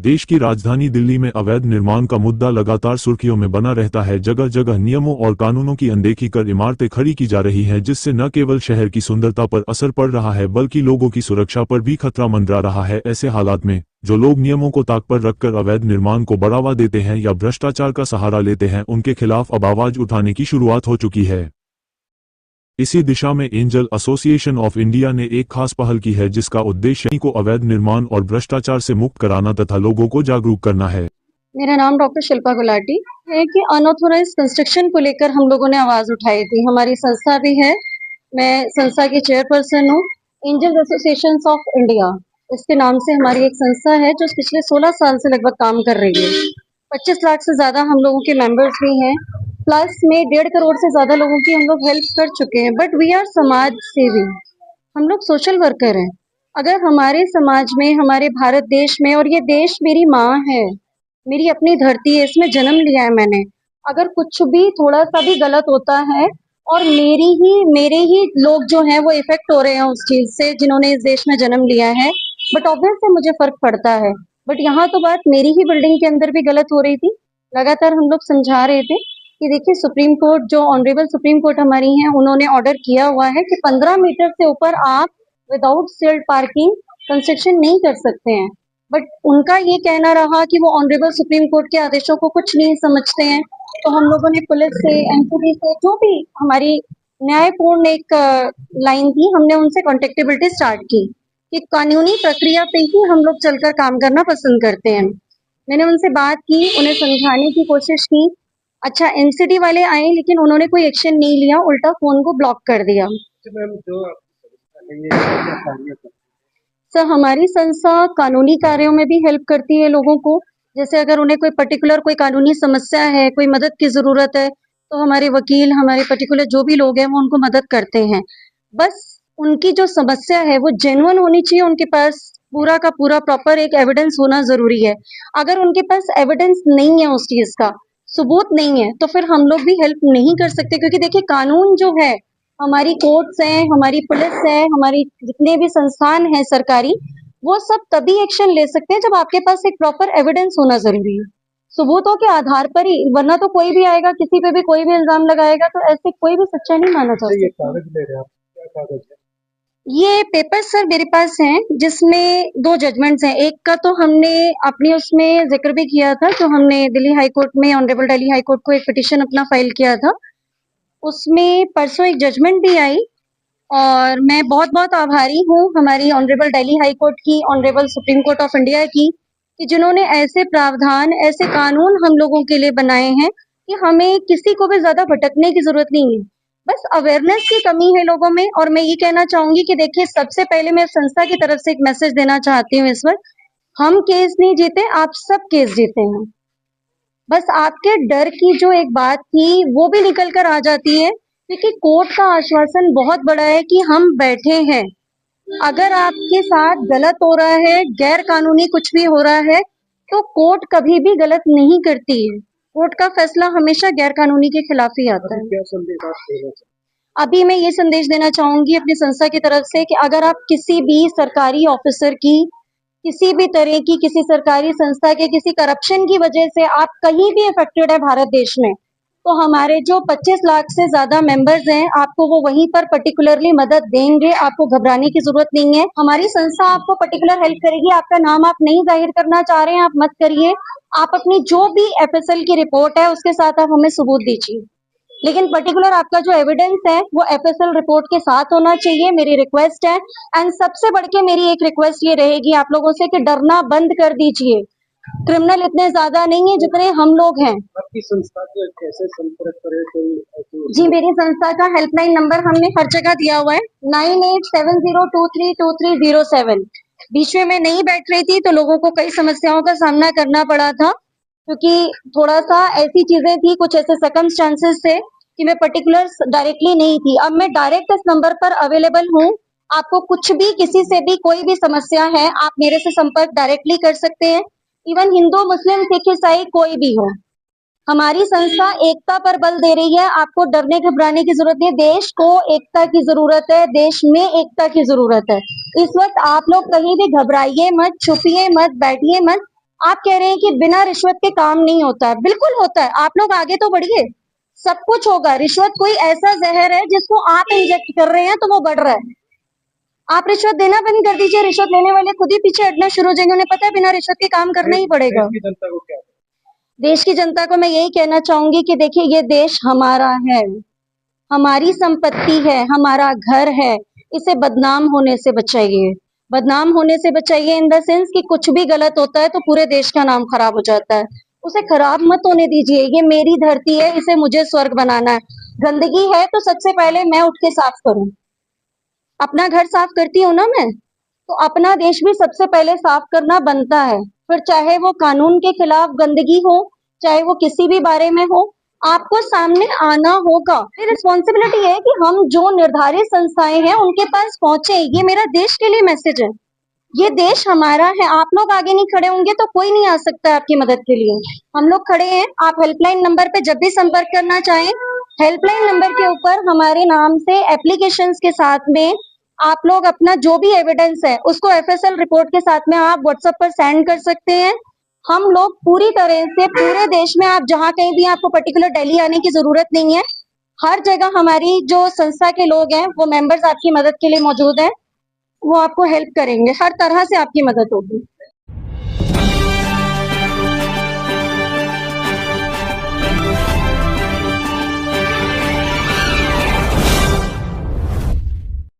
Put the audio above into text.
देश की राजधानी दिल्ली में अवैध निर्माण का मुद्दा लगातार सुर्खियों में बना रहता है। जगह जगह नियमों और कानूनों की अनदेखी कर इमारतें खड़ी की जा रही हैं, जिससे न केवल शहर की सुंदरता पर असर पड़ रहा है बल्कि लोगों की सुरक्षा पर भी खतरा मंडरा रहा है। ऐसे हालात में जो लोग नियमों को ताक पर रखकर अवैध निर्माण को बढ़ावा देते हैं या भ्रष्टाचार का सहारा लेते हैं, उनके खिलाफ अब आवाज उठाने की शुरुआत हो चुकी है। इसी दिशा में एंजल एसोसिएशन ऑफ इंडिया ने एक खास पहल की है, जिसका उद्देश्य को अवैध निर्माण और भ्रष्टाचार से मुक्त कराना तथा लोगों को जागरूक करना है। मेरा नाम डॉक्टर शिल्पा गुलाटी है कि अनऑथोराइज्ड कंस्ट्रक्शन को लेकर हम लोगों ने आवाज उठाई थी। हमारी संस्था भी है, मैं संस्था की चेयरपर्सन हूँ। एंजल एसोसिएशन ऑफ इंडिया इसके नाम से हमारी एक संस्था है जो पिछले 16 साल से लगभग काम कर रही है। 25 लाख से ज्यादा हम लोगों के मेंबर्स भी हैं, प्लस में 1.5 करोड़ से ज्यादा लोगों की हम लोग हेल्प कर चुके हैं। बट वी आर समाज सेवी, हम लोग सोशल वर्कर हैं। अगर हमारे समाज में, हमारे भारत देश में, और ये देश मेरी माँ है, मेरी अपनी धरती है, इसमें जन्म लिया है मैंने, अगर कुछ भी थोड़ा सा भी गलत होता है और मेरे ही लोग जो हैं वो इफेक्ट हो रहे हैं उस चीज से, जिन्होंने इस देश में जन्म लिया है, बट ऑब्वियस से मुझे फर्क पड़ता है। बट यहाँ तो बात मेरी ही बिल्डिंग के अंदर भी गलत हो रही थी। लगातार हम लोग समझा रहे थे कि देखिए, सुप्रीम कोर्ट, जो ऑनरेबल सुप्रीम कोर्ट हमारी है, उन्होंने ऑर्डर किया हुआ है कि 15 मीटर से ऊपर आप विदाउट शेल्ड पार्किंग कंस्ट्रक्शन नहीं कर सकते हैं। बट उनका ये कहना रहा कि वो ऑनरेबल सुप्रीम कोर्ट के आदेशों को कुछ नहीं समझते हैं। तो हम लोगों ने पुलिस से, एनसीबी से, जो भी हमारी न्यायपूर्ण एक लाइन थी, हमने उनसे कॉन्टेक्टेबिलिटी स्टार्ट की कि कानूनी प्रक्रिया पे ही हम लोग चलकर काम करना पसंद करते हैं। मैंने उनसे बात की, उन्हें समझाने की कोशिश की। अच्छा, एनसीडी वाले आए लेकिन उन्होंने कोई एक्शन नहीं लिया, उल्टा फोन को ब्लॉक कर दिया। सर, हमारी संस्था कानूनी कार्यों में भी हेल्प करती है लोगों को। जैसे अगर उन्हें कोई पर्टिकुलर कोई कानूनी समस्या है, कोई मदद की जरूरत है, तो हमारे वकील, हमारे पर्टिकुलर जो भी लोग हैं, वो उनको मदद करते हैं। बस उनकी जो समस्या है वो जेन्युइन होनी चाहिए, उनके पास पूरा का पूरा प्रॉपर एक एविडेंस होना जरूरी है। अगर उनके पास एविडेंस नहीं है, उस चीज का सबूत नहीं है, तो फिर हम लोग भी हेल्प नहीं कर सकते। क्योंकि देखिए, कानून जो है, हमारी कोर्ट्स हैं, हमारी पुलिस है, हमारी जितने भी संस्थान हैं सरकारी, वो सब तभी एक्शन ले सकते हैं जब आपके पास एक प्रॉपर एविडेंस होना जरूरी है, सबूतों के आधार पर ही। वरना तो कोई भी आएगा, किसी पे भी कोई भी इल्जाम लगाएगा, तो ऐसे कोई भी सच्चा नहीं माना जा सकता। ये कागज ले रहे हैं आप, क्या कागज है? ये पेपर्स सर मेरे पास हैं, जिसमें 2 जजमेंट्स हैं। एक का तो हमने अपनी उसमें जिक्र भी किया था, जो हमने दिल्ली हाई कोर्ट में, ऑनरेबल दिल्ली हाई कोर्ट को एक पिटीशन अपना फाइल किया था। उसमें परसों एक जजमेंट भी आई, और मैं बहुत बहुत आभारी हूँ हमारी ऑनरेबल दिल्ली हाई कोर्ट की, honourable supreme court of India की, कि जिन्होंने ऐसे प्रावधान, ऐसे कानून हम लोगों के लिए बनाए हैं कि हमें किसी को भी ज्यादा भटकने की जरूरत नहीं है। बस अवेयरनेस की कमी है लोगों में। और मैं ये कहना चाहूंगी कि देखिए, सबसे पहले मैं संस्था की तरफ से एक मैसेज देना चाहती हूँ इस वक्त, हम केस नहीं जीते, आप सब केस जीते हैं। बस आपके डर की जो एक बात थी वो भी निकल कर आ जाती है, क्योंकि कोर्ट का आश्वासन बहुत बड़ा है कि हम बैठे हैं। अगर आपके साथ गलत हो रहा है, गैर कानूनी कुछ भी हो रहा है, तो कोर्ट कभी भी गलत नहीं करती है। कोर्ट का फैसला हमेशा गैर कानूनी के खिलाफ ही आता है। क्या संदेश आप देना चाहते अभी मैं ये संदेश देना चाहूंगी अपनी संस्था की तरफ से कि अगर आप किसी भी सरकारी ऑफिसर की, किसी भी तरह की, किसी सरकारी संस्था के किसी करप्शन की वजह से आप कहीं भी अफेक्टेड है भारत देश में, तो हमारे जो 25 लाख से ज्यादा मेंबर्स हैं, आपको वो वहीं पर पर्टिकुलरली मदद देंगे। आपको घबराने की जरूरत नहीं है, हमारी संस्था आपको पर्टिकुलर हेल्प करेगी। आपका नाम आप नहीं जाहिर करना चाह रहे हैं, आप मत करिए। आप अपनी जो भी एफएसएल की रिपोर्ट है उसके साथ आप हमें सबूत दीजिए, लेकिन पर्टिकुलर आपका जो एविडेंस है वो एफएसएल रिपोर्ट के साथ होना चाहिए, मेरी रिक्वेस्ट है। एंड सबसे बढ़ के मेरी एक रिक्वेस्ट ये रहेगी आप लोगों से कि डरना बंद कर दीजिए। क्रिमिनल इतने ज्यादा नहीं है जितने हम लोग हैं। आपकी संस्था के कैसे संपर्क करें? कोई जी, मेरी संस्था का हेल्पलाइन नंबर हमने हर जगह दिया हुआ है, 9870232307। बीच में मैं नहीं बैठ रही थी तो लोगों को कई समस्याओं का सामना करना पड़ा था, क्योंकि थोड़ा सा ऐसी चीजें थी, कुछ ऐसे सर्कमस्टांसेस थे कि मैं पर्टिकुलर डायरेक्टली नहीं थी। अब मैं डायरेक्ट इस नंबर पर अवेलेबल हूँ। आपको कुछ भी, किसी से भी कोई भी समस्या है, आप मेरे से संपर्क डायरेक्टली कर सकते हैं। इवन हिंदू, मुस्लिम, सिख, ईसाई कोई भी हो, हमारी संस्था एकता पर बल दे रही है। आपको डरने घबराने की जरूरत नहीं है, देश को एकता की जरूरत है, देश में एकता की जरूरत है। इस वक्त आप लोग कहीं भी घबराइए मत, छुपिए मत, बैठिए मत। आप कह रहे हैं कि बिना रिश्वत के काम नहीं होता है, बिल्कुल होता है। आप लोग आगे तो बढ़िए, सब कुछ होगा। रिश्वत कोई ऐसा जहर है जिसको आप इंजेक्ट कर रहे हैं तो वो बढ़ रहा है। आप रिश्वत देना बंद कर दीजिए, रिश्वत लेने वाले खुद ही पीछे हटना शुरू हो जाएंगे। उन्हें पता है बिना रिश्वत के काम करना ही पड़ेगा। देश की जनता को क्या? देश की जनता को मैं यही कहना चाहूंगी कि देखिए, ये देश हमारा है, हमारी संपत्ति है, हमारा घर है। इसे बदनाम होने से बचाइए। बदनाम होने से बचाइए इन द सेंस कि कुछ भी गलत होता है तो पूरे देश का नाम खराब हो जाता है। उसे खराब मत होने दीजिए। ये मेरी धरती है, इसे मुझे स्वर्ग बनाना है। गंदगी है तो सबसे पहले मैं उठ के साफ करूं। अपना घर साफ करती हूँ ना मैं, तो अपना देश भी सबसे पहले साफ करना बनता है। फिर चाहे वो कानून के खिलाफ गंदगी हो, चाहे वो किसी भी बारे में हो, आपको सामने आना होगा। ये रिस्पॉन्सिबिलिटी है कि हम जो निर्धारित संस्थाएं हैं उनके पास पहुंचे। ये मेरा देश के लिए मैसेज है। ये देश हमारा है। आप लोग आगे नहीं खड़े होंगे तो कोई नहीं आ सकता है आपकी मदद के लिए। हम लोग खड़े हैं। आप हेल्पलाइन नंबर पे जब भी संपर्क करना चाहें, हेल्पलाइन नंबर के ऊपर हमारे नाम से एप्लीकेशंस के साथ में आप लोग अपना जो भी एविडेंस है उसको एफएसएल रिपोर्ट के साथ में आप व्हाट्सएप पर सेंड कर सकते हैं। हम लोग पूरी तरह से पूरे देश में, आप जहां कहीं भी, आपको पर्टिकुलर दिल्ली आने की जरूरत नहीं है। हर जगह हमारी जो संस्था के लोग हैं, वो मेंबर्स आपकी मदद के लिए मौजूद हैं। वो आपको हेल्प करेंगे, हर तरह से आपकी मदद होगी।